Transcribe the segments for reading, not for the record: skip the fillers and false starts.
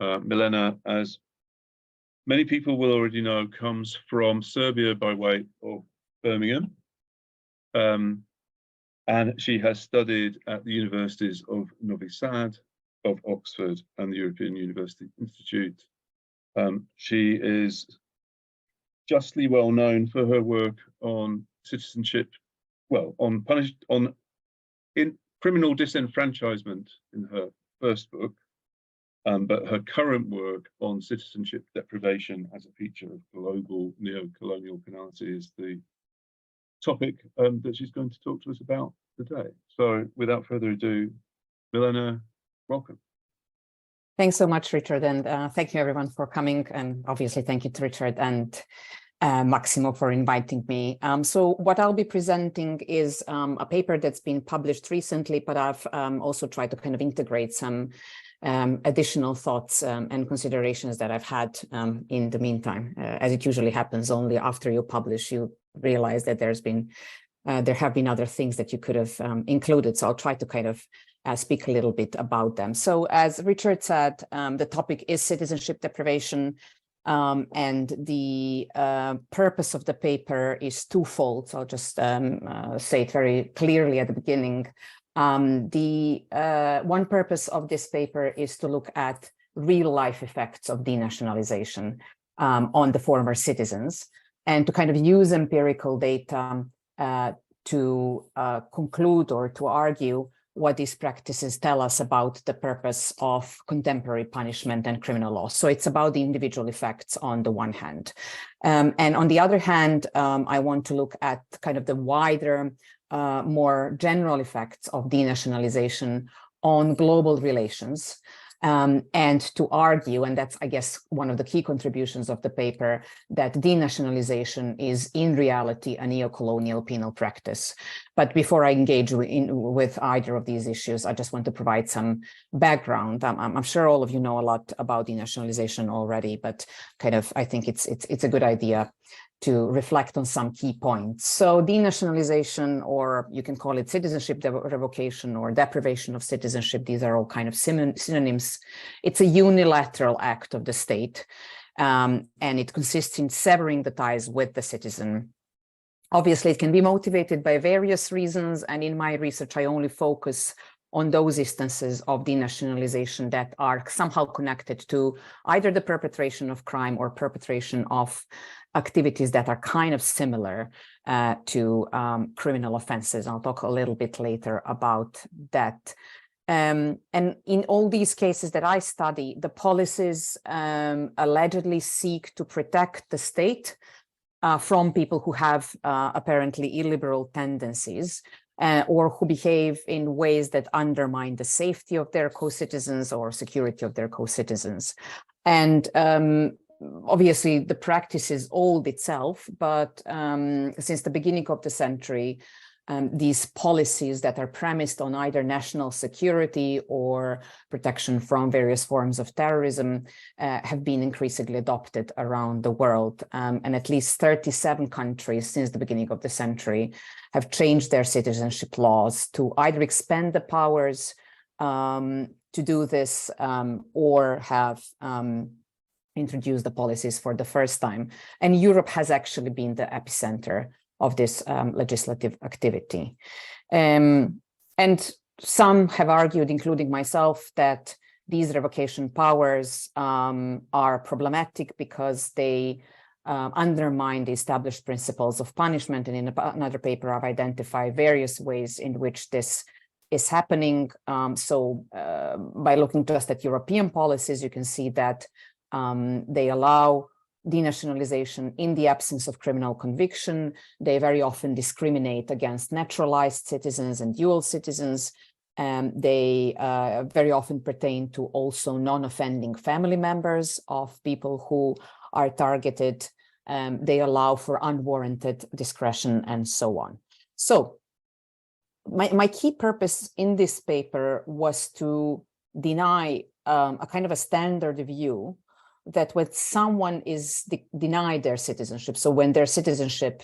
Milena, as many people will already know, comes from Serbia by way of Birmingham. And she has studied at the universities of Novi Sad, of Oxford, and the European University Institute. She is justly well known for her work on citizenship, well, on criminal disenfranchisement in her first book, but her current work on citizenship deprivation as a feature of global neo-colonial penalty is the topic that she's going to talk to us about today. So without further ado, Milena, welcome. Thanks so much, Richard, and thank you everyone for coming, and obviously thank you to Richard and Maximo for inviting me. So what I'll be presenting is a paper that's been published recently, but I've also tried to kind of integrate some additional thoughts and considerations that I've had in the meantime. As it usually happens, only after you publish, you realize that there have been other things that you could have included. So I'll try to kind of speak a little bit about them. So as Richard said, the topic is citizenship deprivation, and the purpose of the paper is twofold. So I'll just say it very clearly at the beginning. The one purpose of this paper is to look at real life effects of denationalization on the former citizens, and to kind of use empirical data to conclude or to argue what these practices tell us about the purpose of contemporary punishment and criminal law. So it's about the individual effects on the one hand. And on the other hand, I want to look at kind of the wider, more general effects of denationalization on global relations. And to argue, and that's, I guess, one of the key contributions of the paper, that denationalization is in reality a neo-colonial penal practice. But before I engage with either of these issues, I just want to provide some background. I'm sure all of you know a lot about denationalization already, but kind of I think it's a good idea to reflect on some key points. So denationalization, or you can call it citizenship revocation or deprivation of citizenship, these are all kind of synonyms. It's a unilateral act of the state, and it consists in severing the ties with the citizen. Obviously, it can be motivated by various reasons, and in my research, I only focus on those instances of denationalization that are somehow connected to either the perpetration of crime or perpetration of activities that are kind of similar to criminal offenses. I'll talk a little bit later about that. And in all these cases that I study, the policies allegedly seek to protect the state from people who have apparently illiberal tendencies, or who behave in ways that undermine the safety of their co-citizens or security of their co-citizens. And obviously, the practice is old itself, but since the beginning of the century, these policies that are premised on either national security or protection from various forms of terrorism have been increasingly adopted around the world. And at least 37 countries since the beginning of the century have changed their citizenship laws to either expand the powers to do this or have introduced the policies for the first time. And Europe has actually been the epicenter of this legislative activity. And some have argued, including myself, that these revocation powers are problematic because they undermine the established principles of punishment. And in another paper, I've identified various ways in which this is happening. So by looking just at European policies, you can see that they allow denationalization in the absence of criminal conviction. They very often discriminate against naturalized citizens and dual citizens. They very often pertain to also non-offending family members of people who are targeted. They allow for unwarranted discretion and so on. So my key purpose in this paper was to deny a kind of a standard view that when someone is denied their citizenship, so when their citizenship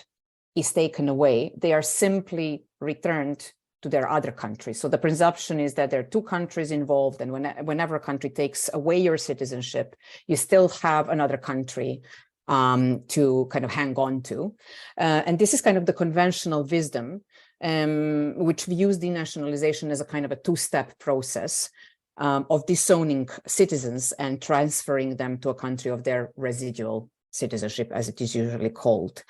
is taken away, they are simply returned to their other country. So the presumption is that there are two countries involved, and whenever a country takes away your citizenship, you still have another country to kind of hang on to. And this is kind of the conventional wisdom, which views denationalization as a kind of a two-step process of disowning citizens and transferring them to a country of their residual citizenship, as it is usually called.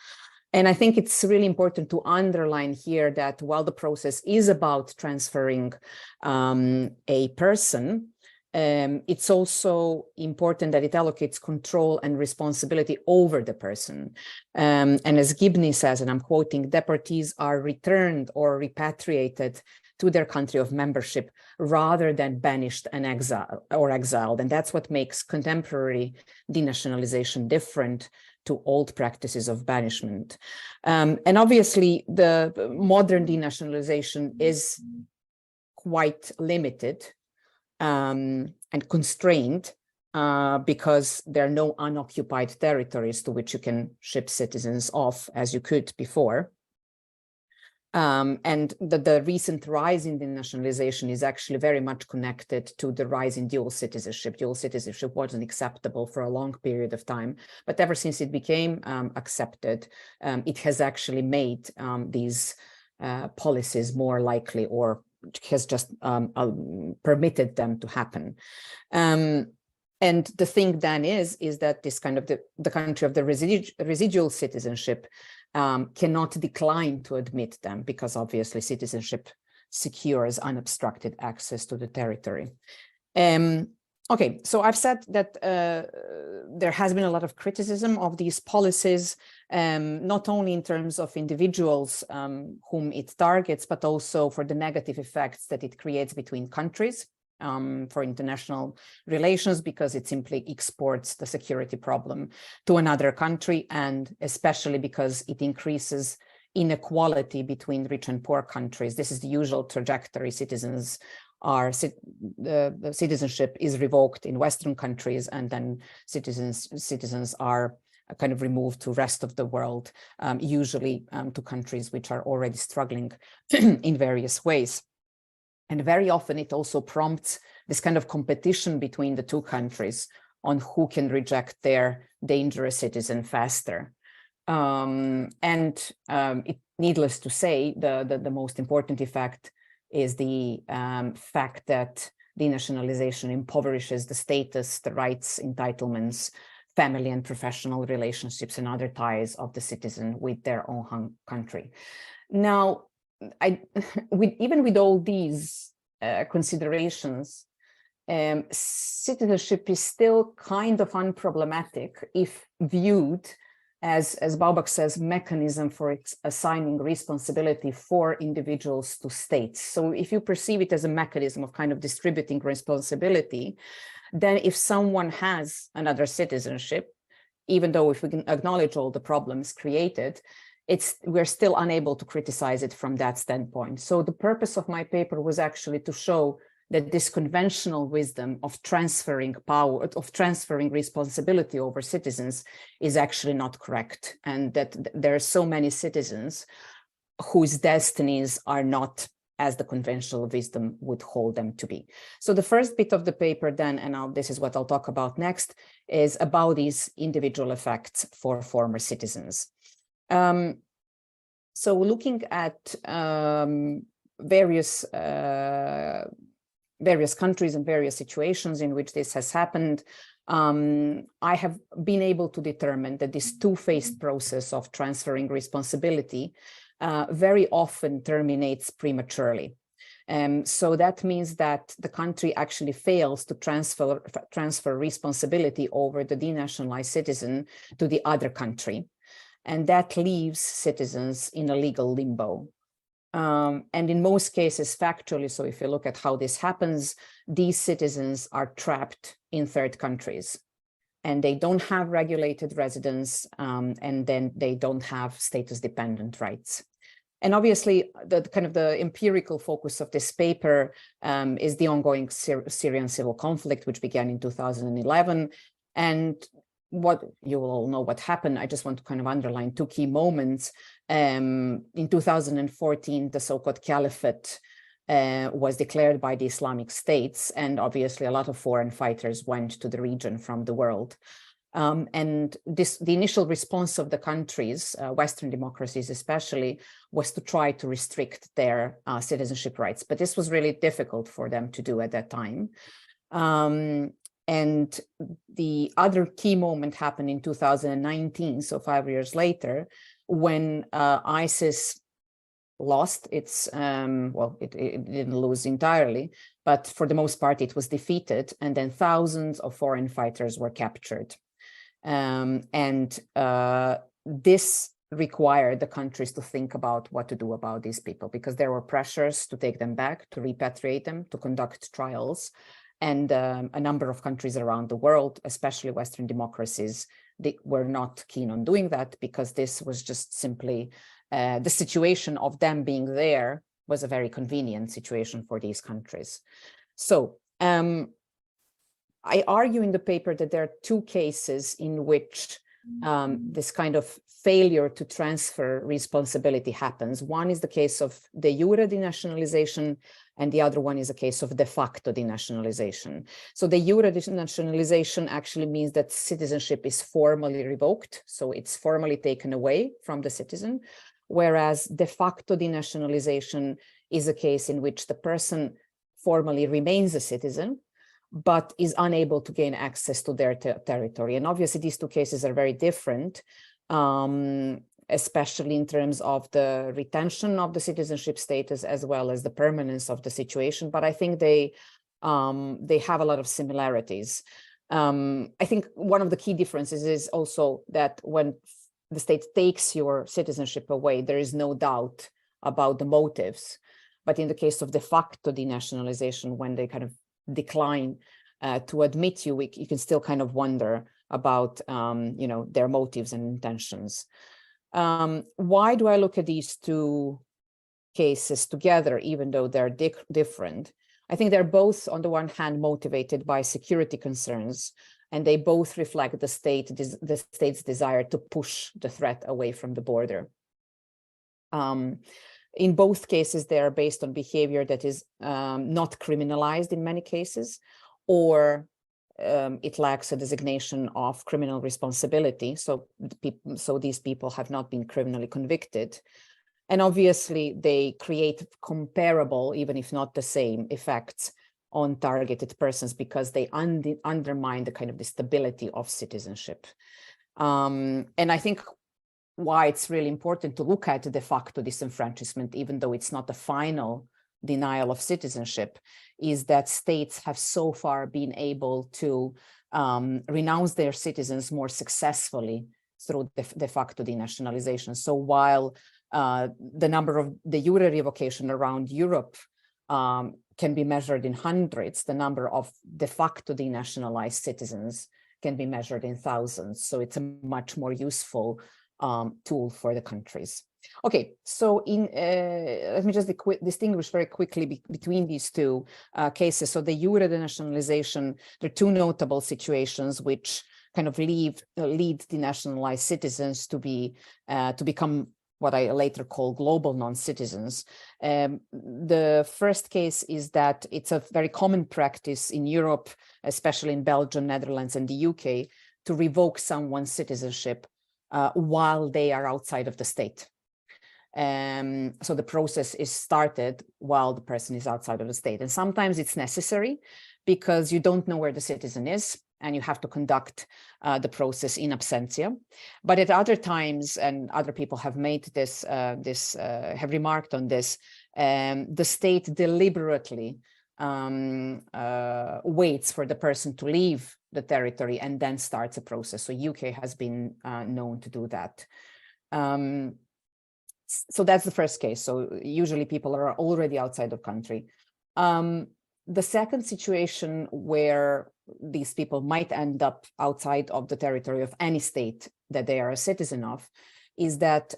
And I think it's really important to underline here that while the process is about transferring a person, it's also important that it allocates control and responsibility over the person. And as Gibney says, and I'm quoting, deportees are returned or repatriated to their country of membership rather than banished and exiled. And that's what makes contemporary denationalization different to old practices of banishment. And obviously, the modern denationalization is quite limited and constrained because there are no unoccupied territories to which you can ship citizens off as you could before. And the recent rise in denationalization is actually very much connected to the rise in dual citizenship. Dual citizenship wasn't acceptable for a long period of time, but ever since it became accepted, it has actually made these policies more likely, or has just permitted them to happen. And the thing then is that this kind of the country of the residual citizenship cannot decline to admit them, because obviously citizenship secures unobstructed access to the territory. Okay, so I've said that there has been a lot of criticism of these policies, not only in terms of individuals whom it targets, but also for the negative effects that it creates between countries, for international relations, because it simply exports the security problem to another country, and especially because it increases inequality between rich and poor countries. This is the usual trajectory. The citizenship is revoked in Western countries, and then citizens are kind of removed to rest of the world, usually to countries which are already struggling in various ways. And very often it also prompts this kind of competition between the two countries on who can reject their dangerous citizen faster. Needless to say, the most important effect is the fact that denationalization impoverishes the status, the rights, entitlements, family and professional relationships, and other ties of the citizen with their own country. Now, even with all these considerations, citizenship is still kind of unproblematic if viewed as Baubach says, mechanism for assigning responsibility for individuals to states. So if you perceive it as a mechanism of kind of distributing responsibility, then if someone has another citizenship, even though if we can acknowledge all the problems created, we're still unable to criticize it from that standpoint. So the purpose of my paper was actually to show that this conventional wisdom of transferring power, of transferring responsibility over citizens is actually not correct, and that there are so many citizens whose destinies are not as the conventional wisdom would hold them to be. So the first bit of the paper then, and this is what I'll talk about next, is about these individual effects for former citizens. So looking at various countries and various situations in which this has happened, I have been able to determine that this two-phased process of transferring responsibility very often terminates prematurely. So that means that the country actually fails to transfer responsibility over the denationalized citizen to the other country. And that leaves citizens in a legal limbo. And in most cases, factually, so if you look at how this happens, these citizens are trapped in third countries, and they don't have regulated residence, and then they don't have status-dependent rights. And obviously, the empirical focus of this paper is the ongoing Syrian civil conflict, which began in 2011. And what you will all know what happened. I just want to kind of underline two key moments. In 2014, the so-called caliphate was declared by the Islamic states, and obviously a lot of foreign fighters went to the region from the world. And the initial response of the countries, Western democracies especially, was to try to restrict their citizenship rights. But this was really difficult for them to do at that time. And the other key moment happened in 2019, so 5 years later, when ISIS lost its, it didn't lose entirely, but for the most part it was defeated, and then thousands of foreign fighters were captured. This required the countries to think about what to do about these people, because there were pressures to take them back, to repatriate them, to conduct trials. And a number of countries around the world, especially Western democracies, they were not keen on doing that, because this was just simply the situation of them being there was a very convenient situation for these countries. So I argue in the paper that there are two cases in which this kind of failure to transfer responsibility happens. One is the case of de jure denationalization, and the other one is a case of de facto denationalization. So de jure denationalization actually means that citizenship is formally revoked, so it's formally taken away from the citizen, whereas de facto denationalization is a case in which the person formally remains a citizen, but is unable to gain access to their territory. And obviously these two cases are very different, especially in terms of the retention of the citizenship status as well as the permanence of the situation. But I think they have a lot of similarities. I think one of the key differences is also that when the state takes your citizenship away, there is no doubt about the motives. But in the case of de facto denationalization, when they kind of decline to admit you, you can still kind of wonder about their motives and intentions. Why do I look at these two cases together, even though they're different? I think they're both, on the one hand, motivated by security concerns, and they both reflect the state's desire to push the threat away from the border. In both cases, they are based on behavior that is not criminalized in many cases, or it lacks a designation of criminal responsibility. So these people have not been criminally convicted. And obviously, they create comparable, even if not the same, effects on targeted persons, because they undermine the kind of the stability of citizenship. And I think why it's really important to look at de facto disenfranchisement, even though it's not a final denial of citizenship, is that states have so far been able to renounce their citizens more successfully through de facto denationalization. So while the number of de jure revocation around Europe can be measured in hundreds, the number of de facto denationalized citizens can be measured in thousands. So it's a much more useful tool for the countries. Okay, so let me just distinguish very quickly between these two cases. So the jure denationalization, there are two notable situations which kind of lead denationalized citizens to become what I later call global non-citizens. The first case is that it's a very common practice in Europe, especially in Belgium, Netherlands, and the UK, to revoke someone's citizenship while they are outside of the state. So the process is started while the person is outside of the state. And sometimes it's necessary because you don't know where the citizen is and you have to conduct the process in absentia. But at other times, and other people have made this, have remarked on this, the state deliberately waits for the person to leave the territory and then starts a process. So UK has been known to do that. So that's the first case. So usually people are already outside the country. The second situation where these people might end up outside of the territory of any state that they are a citizen of is that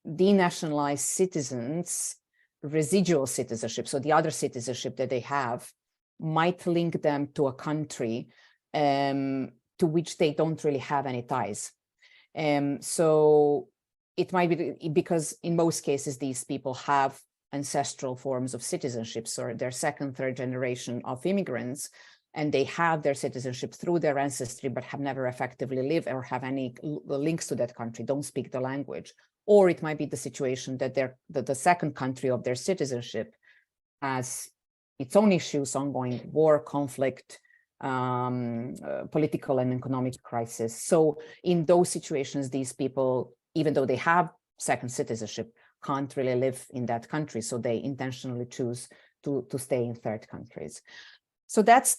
denationalized citizens' residual citizenship, so the other citizenship that they have, might link them to a country to which they don't really have any ties. So it might be because in most cases, these people have ancestral forms of citizenships, or they're second, third generation of immigrants, and they have their citizenship through their ancestry, but have never effectively lived or have any links to that country, don't speak the language. Or it might be the situation that the second country of their citizenship has its own issues, ongoing war, conflict, political and economic crisis. So in those situations, these people, even though they have second citizenship, can't really live in that country. So they intentionally choose to stay in third countries. So that's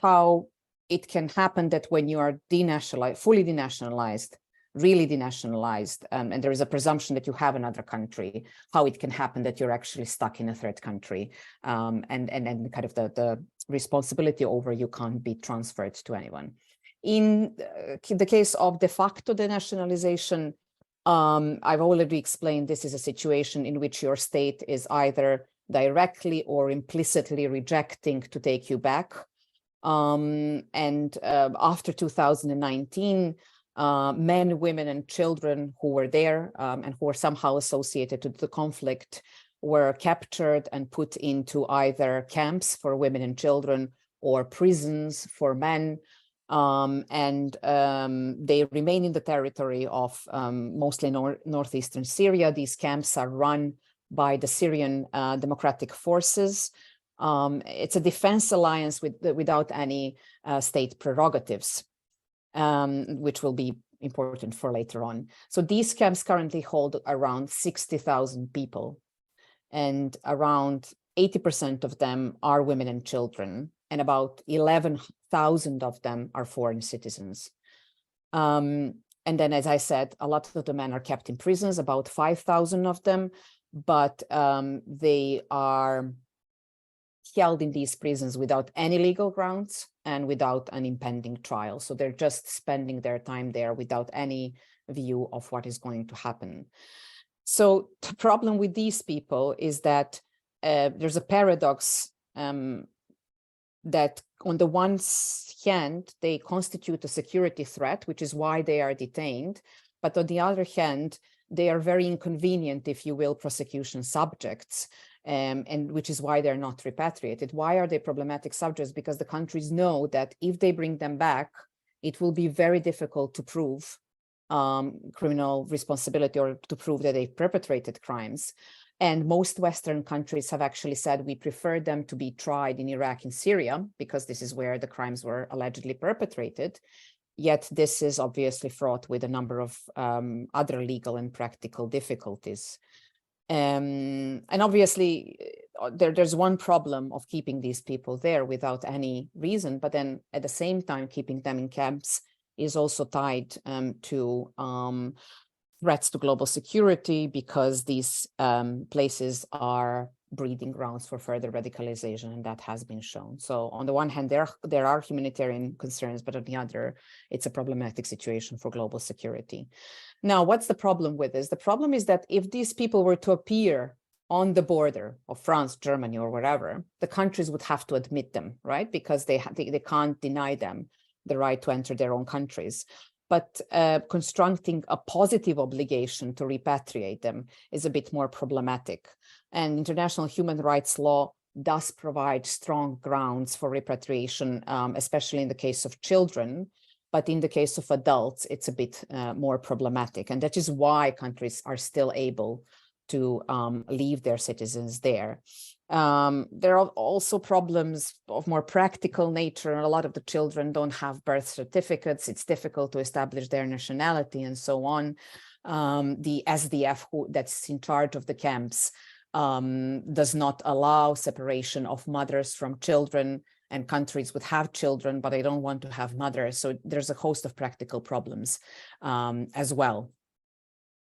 how it can happen, that when you are denationalized, fully denationalized, really denationalized, and there is a presumption that you have another country, how it can happen that you're actually stuck in a third country, and kind of the responsibility over you can't be transferred to anyone. In the case of de facto denationalization, I've already explained this is a situation in which your state is either directly or implicitly rejecting to take you back. After 2019, men, women, and children who were there and who were somehow associated to the conflict were captured and put into either camps for women and children or prisons for men. They remain in the territory of mostly northeastern Syria. These camps are run by the Syrian Democratic Forces. It's a defense alliance without any state prerogatives, which will be important for later on. So these camps currently hold around 60,000 people, and around 80% of them are women and children, and about 11,000 of them are foreign citizens. And then, as I said, a lot of the men are kept in prisons, about 5,000 of them, but they are held in these prisons without any legal grounds and without an impending trial. So they're just spending their time there without any view of what is going to happen. So the problem with these people is that there's a paradox that on the one hand, they constitute a security threat, which is why they are detained. But on the other hand, they are very inconvenient, if you will, prosecution subjects, and which is why they're not repatriated. Why are they problematic subjects? Because the countries know that if they bring them back, it will be very difficult to prove criminal responsibility or to prove that they've perpetrated crimes. And most Western countries have actually said we prefer them to be tried in Iraq and Syria, because this is where the crimes were allegedly perpetrated. Yet this is obviously fraught with a number of other legal and practical difficulties. And obviously, there's one problem of keeping these people there without any reason, but then at the same time, keeping them in camps is also tied to threats to global security, because these places are breeding grounds for further radicalization, and that has been shown. So on the one hand, there are humanitarian concerns, but on the other, it's a problematic situation for global security. Now, what's the problem with this? The problem is that if these people were to appear on the border of France, Germany, or wherever, the countries would have to admit them, right? Because they can't deny them the right to enter their own countries. But constructing a positive obligation to repatriate them is a bit more problematic. And international human rights law does provide strong grounds for repatriation, especially in the case of children. But in the case of adults, it's a bit more problematic. And that is why countries are still able to leave their citizens there. There are also problems of more practical nature. A lot of the children don't have birth certificates. It's difficult to establish their nationality and so on. The SDF that's in charge of the camps does not allow separation of mothers from children, and countries would have children, but they don't want to have mothers. So there's a host of practical problems as well.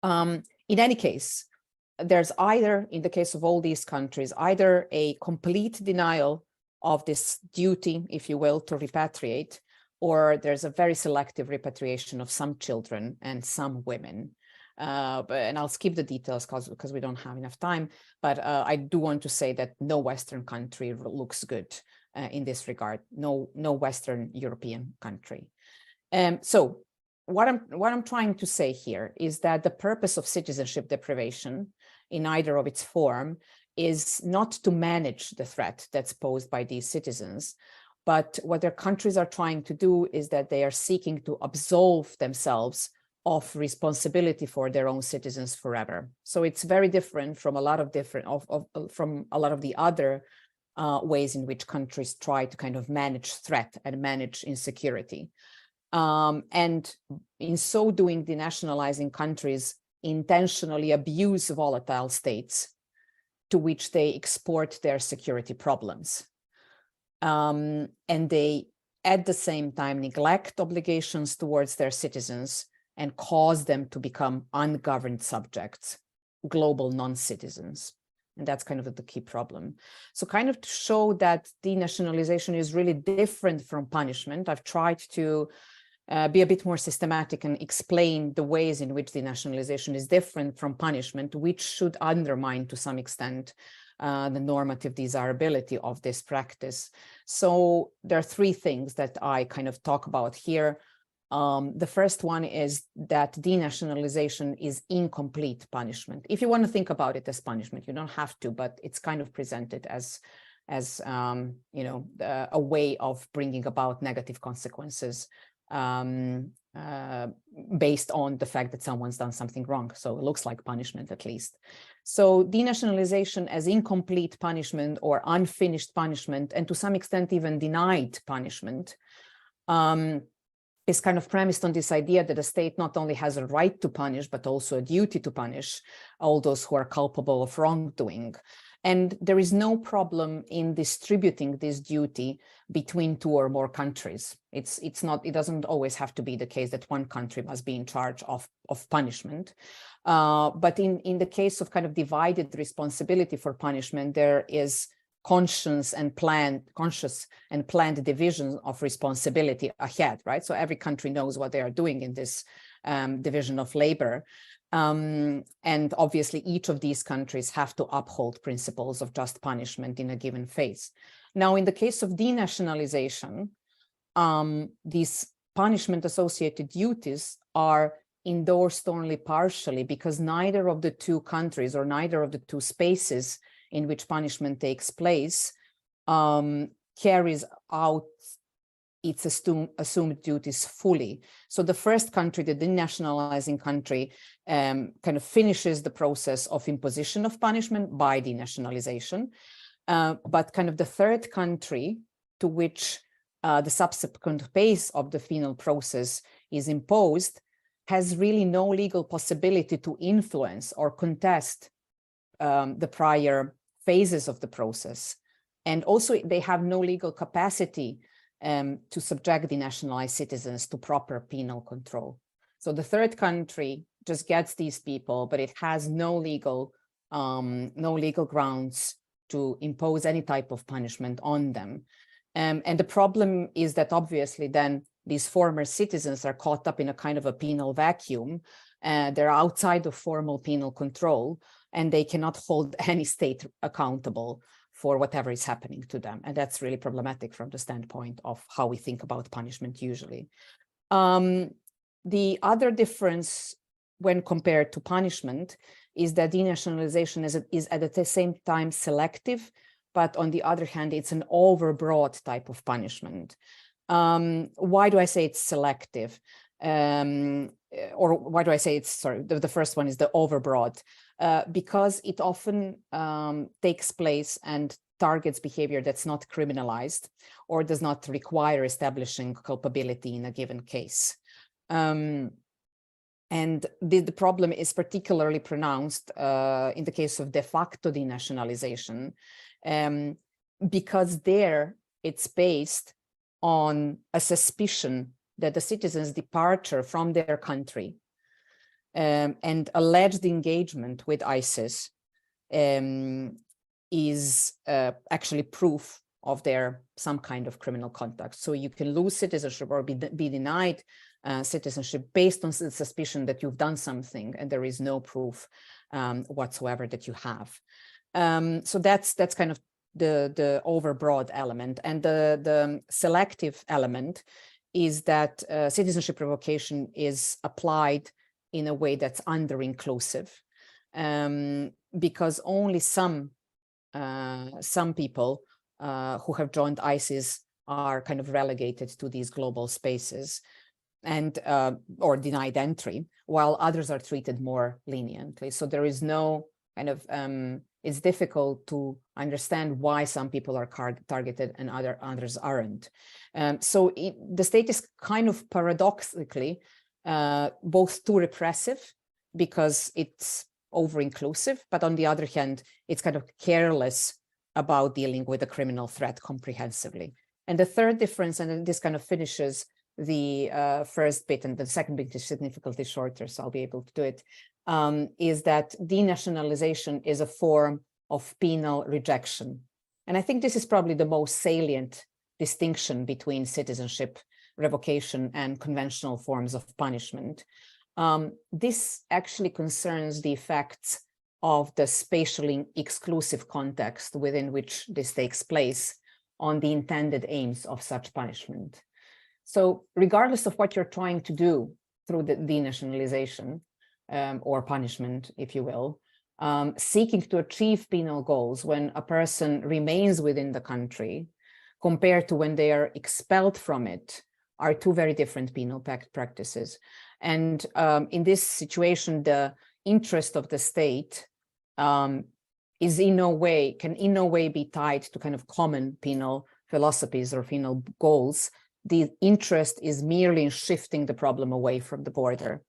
In any case, there's either, in the case of all these countries, either a complete denial of this duty, if you will, to repatriate, or there's a very selective repatriation of some children and some women. And I'll skip the details because we don't have enough time, but I do want to say that no Western country looks good in this regard. No Western European country. So what I'm trying to say here is that the purpose of citizenship deprivation in either of its form is not to manage the threat that's posed by these citizens, but what their countries are trying to do is that they are seeking to absolve themselves of responsibility for their own citizens forever. So it's very different from a lot of the other ways in which countries try to kind of manage threat and manage insecurity. And in so doing, denationalizing countries intentionally abuse volatile states to which they export their security problems. And they, at the same time, neglect obligations towards their citizens and cause them to become ungoverned subjects, global non-citizens. And that's kind of the key problem. So kind of to show that denationalization is really different from punishment, I've tried to be a bit more systematic and explain the ways in which denationalization is different from punishment, which should undermine to some extent the normative desirability of this practice. So there are three things that I kind of talk about here. The first one is that denationalization is incomplete punishment. If you want to think about it as punishment, you don't have to, but it's kind of presented as you know, a way of bringing about negative consequences based on the fact that someone's done something wrong. So it looks like punishment at least. So denationalization as incomplete punishment or unfinished punishment, and to some extent even denied punishment, is kind of premised on this idea that a state not only has a right to punish, but also a duty to punish all those who are culpable of wrongdoing. And there is no problem in distributing this duty between two or more countries. It doesn't always have to be the case that one country must be in charge of punishment. But in the case of kind of divided responsibility for punishment, there is conscious and planned division of responsibility ahead, right? So every country knows what they are doing in this division of labor. And obviously each of these countries have to uphold principles of just punishment in a given phase. Now, in the case of denationalization, these punishment associated duties are endorsed only partially because neither of the two countries or neither of the two spaces in which punishment takes place carries out its assumed duties fully. So the first country, the denationalizing country, kind of finishes the process of imposition of punishment by denationalization. But kind of the third country to which the subsequent phase of the penal process is imposed has really no legal possibility to influence or contest the prior phases of the process. And also they have no legal capacity to subject denationalized citizens to proper penal control. So the third country just gets these people, but it has no legal grounds to impose any type of punishment on them. And the problem is that obviously then these former citizens are caught up in a kind of a penal vacuum. They're outside of formal penal control, and they cannot hold any state accountable for whatever is happening to them. And that's really problematic from the standpoint of how we think about punishment usually. The other difference when compared to punishment is that denationalization is at the same time selective, but on the other hand, it's an overbroad type of punishment. Why do I say it's selective? Or why do I say it's, sorry, the first one is the overbroad, because it often takes place and targets behavior that's not criminalized or does not require establishing culpability in a given case. And the problem is particularly pronounced in the case of de facto denationalization, because there it's based on a suspicion that the citizen's departure from their country and alleged engagement with ISIS is actually proof of their some kind of criminal conduct. So you can lose citizenship or be denied citizenship based on the suspicion that you've done something and there is no proof whatsoever that you have. So that's kind of the overbroad element. And the selective element is that citizenship revocation is applied in a way that's under-inclusive, because only some people who have joined ISIS are kind of relegated to these global spaces and or denied entry, while others are treated more leniently. So there is no kind of, it's difficult to understand why some people are targeted and others aren't. So the state is kind of paradoxically both too repressive because it's over-inclusive, but on the other hand, it's kind of careless about dealing with a criminal threat comprehensively. And the third difference, and this kind of finishes the first bit, and the second bit is significantly shorter, so I'll be able to do it, is that denationalization is a form of penal rejection. And I think this is probably the most salient distinction between citizenship revocation and conventional forms of punishment. This actually concerns the effects of the spatially exclusive context within which this takes place on the intended aims of such punishment. So regardless of what you're trying to do through the denationalization or punishment, if you will, seeking to achieve penal goals when a person remains within the country compared to when they are expelled from it are two very different penal practices. And in this situation, the interest of the state is can in no way be tied to kind of common penal philosophies or penal goals. The interest is merely in shifting the problem away from the border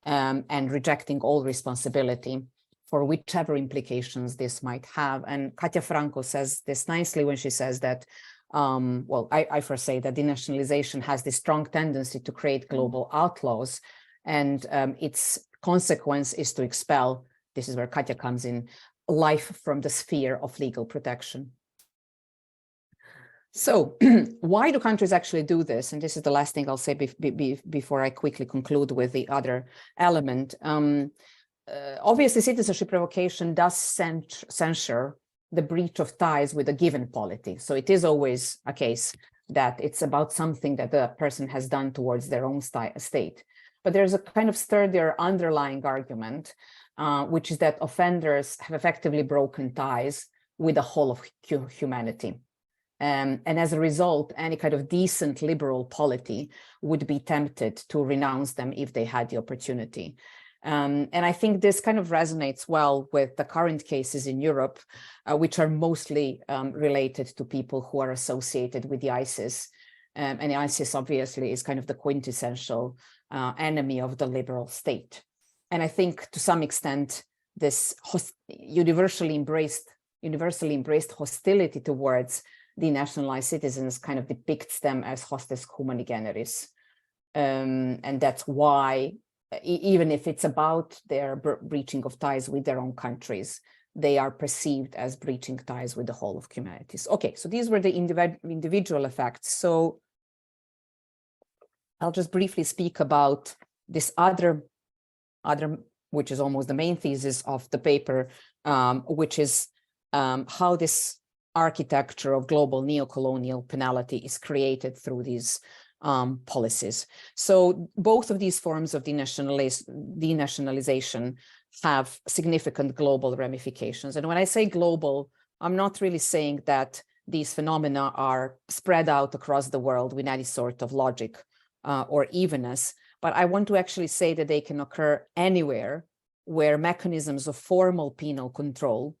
and rejecting all responsibility for whichever implications this might have. And Katia Franco says this nicely when she says that, well, I first say that denationalization has this strong tendency to create global outlaws, and its consequence is to expel, this is where Katia comes in, life from the sphere of legal protection. So why do countries actually do this? And this is the last thing I'll say before I quickly conclude with the other element. Obviously, citizenship revocation does censure the breach of ties with a given polity. So it is always a case that it's about something that the person has done towards their own state. But there's a kind of sturdier underlying argument, which is that offenders have effectively broken ties with the whole of humanity. And as a result, any kind of decent liberal polity would be tempted to renounce them if they had the opportunity. And I think this kind of resonates well with the current cases in Europe, which are mostly related to people who are associated with the ISIS. And the ISIS obviously is kind of the quintessential enemy of the liberal state. And I think to some extent, this universally embraced hostility towards denationalized citizens kind of depicts them as hostes humani generis. And that's why, even if it's about their breaching of ties with their own countries, they are perceived as breaching ties with the whole of humanities. Okay, so these were the individual effects. So I'll just briefly speak about this other, which is almost the main thesis of the paper, which is how this architecture of global neo-colonial penalty is created through these policies. So both of these forms of denationalization have significant global ramifications. And when I say global, I'm not really saying that these phenomena are spread out across the world with any sort of logic or evenness, but I want to actually say that they can occur anywhere where mechanisms of formal penal control,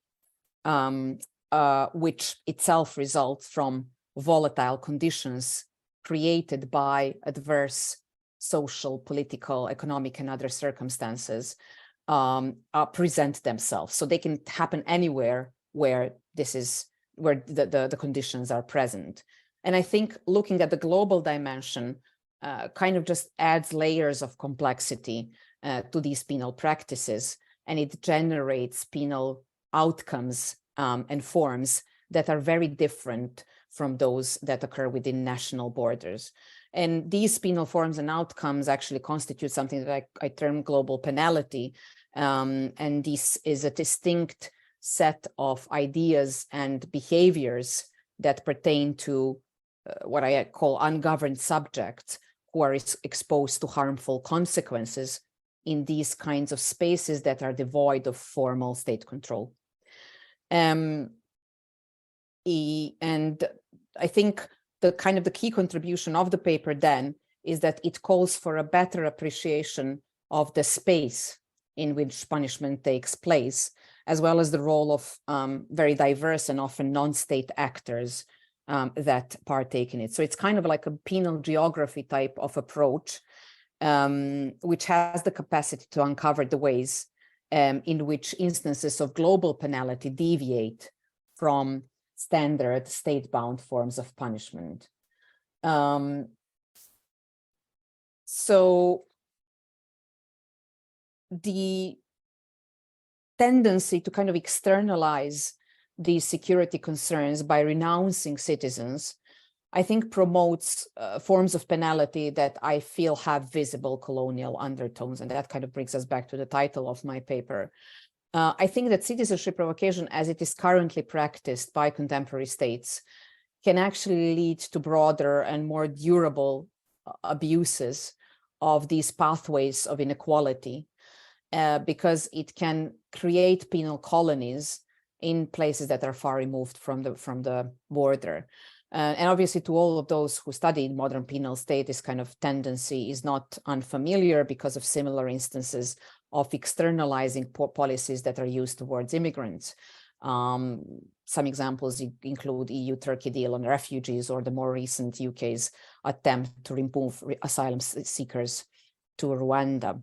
which itself results from volatile conditions created by adverse social, political, economic, and other circumstances, present themselves. So they can happen anywhere where the conditions are present. And I think looking at the global dimension kind of just adds layers of complexity to these penal practices, and it generates penal outcomes and forms that are very different from those that occur within national borders. And these penal forms and outcomes actually constitute something that I term global penality. And this is a distinct set of ideas and behaviors that pertain to what I call ungoverned subjects who are exposed to harmful consequences in these kinds of spaces that are devoid of formal state control. And I think the key contribution of the paper then is that it calls for a better appreciation of the space in which punishment takes place, as well as the role of very diverse and often non-state actors that partake in it. So it's kind of like a penal geography type of approach, which has the capacity to uncover the ways in which instances of global penalty deviate from standard state-bound forms of punishment. So the tendency to kind of externalize these security concerns by renouncing citizens, I think promotes forms of penalty that I feel have visible colonial undertones. And that kind of brings us back to the title of my paper. I think that citizenship provocation, as it is currently practiced by contemporary states, can actually lead to broader and more durable abuses of these pathways of inequality, because it can create penal colonies in places that are far removed from the border. And obviously, to all of those who studied modern penal state, this kind of tendency is not unfamiliar because of similar instances of externalizing policies that are used towards immigrants. Some examples include EU-Turkey deal on refugees, or the more recent UK's attempt to remove asylum seekers to Rwanda.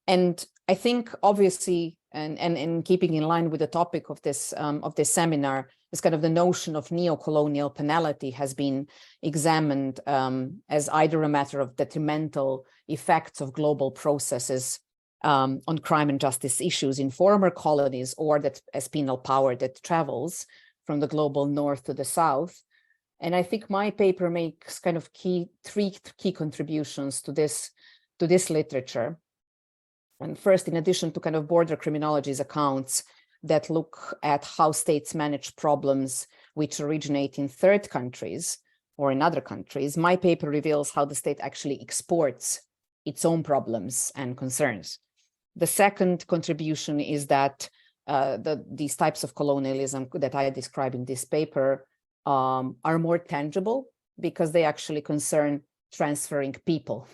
And I think, obviously, and keeping in line with the topic of this seminar, is kind of the notion of neo-colonial penalty has been examined as either a matter of detrimental effects of global processes on crime and justice issues in former colonies, or that as penal power that travels from the global north to the south. And I think my paper makes kind of three key contributions to this literature. And first, in addition to kind of border criminology's accounts that look at how states manage problems which originate in third countries or in other countries, my paper reveals how the state actually exports its own problems and concerns. The second contribution is that these types of colonialism that I describe in this paper are more tangible because they actually concern transferring people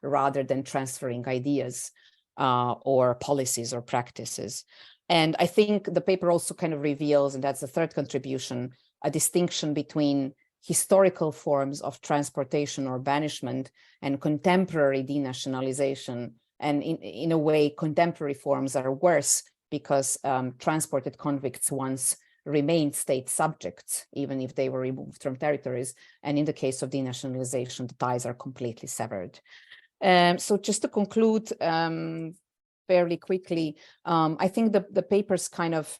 rather than transferring ideas or policies or practices. And I think the paper also kind of reveals, and that's the third contribution, a distinction between historical forms of transportation or banishment and contemporary denationalization. And in a way, contemporary forms are worse because transported convicts once remained state subjects, even if they were removed from territories. And in the case of denationalization, the ties are completely severed. So just to conclude fairly quickly, I think the paper's kind of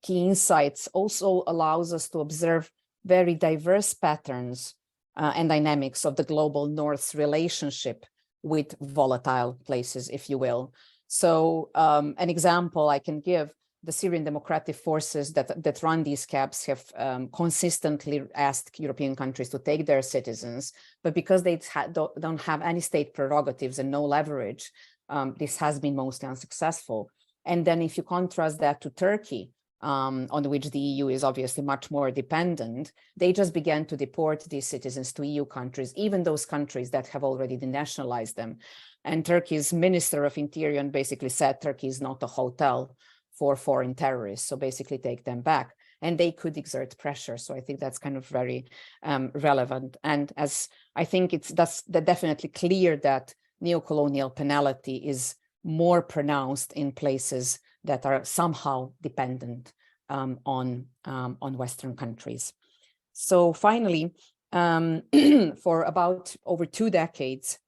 key insights also allows us to observe very diverse patterns and dynamics of the global North's relationship with volatile places, if you will. So an example I can give, the Syrian Democratic Forces that run these camps have consistently asked European countries to take their citizens, but because they don't have any state prerogatives and no leverage, this has been mostly unsuccessful. And then if you contrast that to Turkey, on which the EU is obviously much more dependent, they just began to deport these citizens to EU countries, even those countries that have already denationalized them. And Turkey's Minister of Interior basically said Turkey is not a hotel for foreign terrorists, so basically take them back. And they could exert pressure. So I think that's kind of very relevant. And as I think that's definitely clear that neo-colonial penalty is more pronounced in places that are somehow dependent on Western countries. So finally, for about over 2 decades,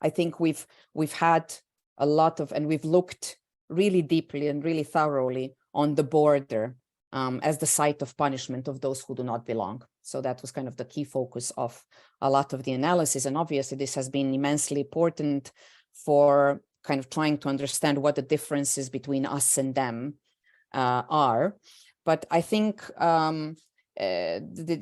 I think we've had a lot of, and we've looked really deeply and really thoroughly on the border as the site of punishment of those who do not belong. So that was kind of the key focus of a lot of the analysis. And obviously this has been immensely important for kind of trying to understand what the differences between us and them are. But I think the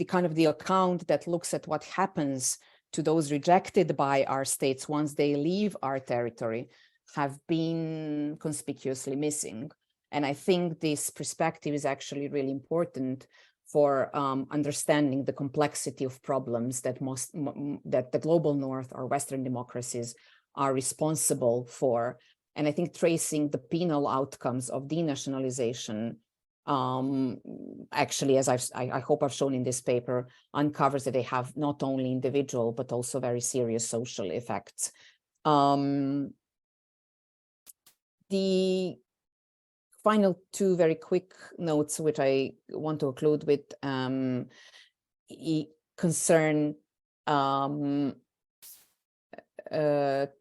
kind of the account that looks at what happens to those rejected by our states once they leave our territory have been conspicuously missing. And I think this perspective is actually really important for understanding the complexity of problems that that the global North or Western democracies are responsible for. And I think tracing the penal outcomes of denationalization, actually, as I hope I've shown in this paper, uncovers that they have not only individual, but also very serious social effects. The final two very quick notes, which I want to conclude with, concern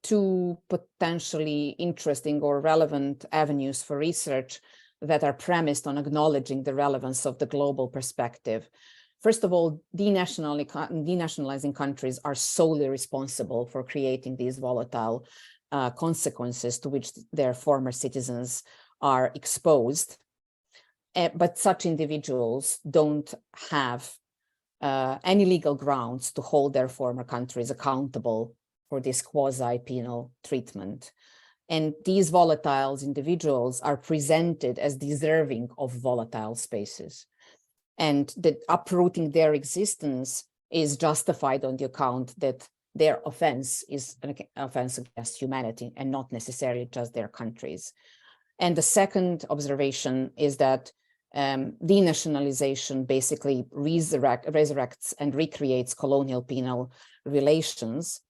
two potentially interesting or relevant avenues for research that are premised on acknowledging the relevance of the global perspective. First of all, denationalizing countries are solely responsible for creating these volatile consequences to which their former citizens are exposed. But such individuals don't have any legal grounds to hold their former countries accountable for this quasi-penal treatment. And these volatile individuals are presented as deserving of volatile spaces. And that uprooting their existence is justified on the account that their offense is an offense against humanity and not necessarily just their countries. And the second observation is that denationalization basically resurrects and recreates colonial penal relations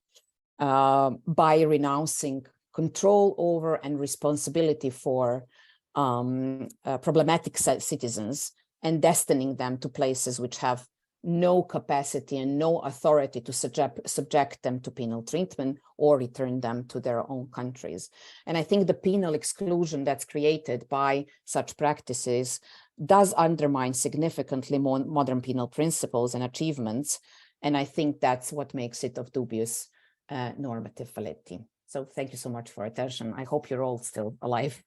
by renouncing control over and responsibility for problematic citizens and destining them to places which have no capacity and no authority to subject them to penal treatment or return them to their own countries. And I think the penal exclusion that's created by such practices does undermine significantly modern penal principles and achievements. And I think that's what makes it of dubious normative validity. So thank you so much for attention. I hope you're all still alive.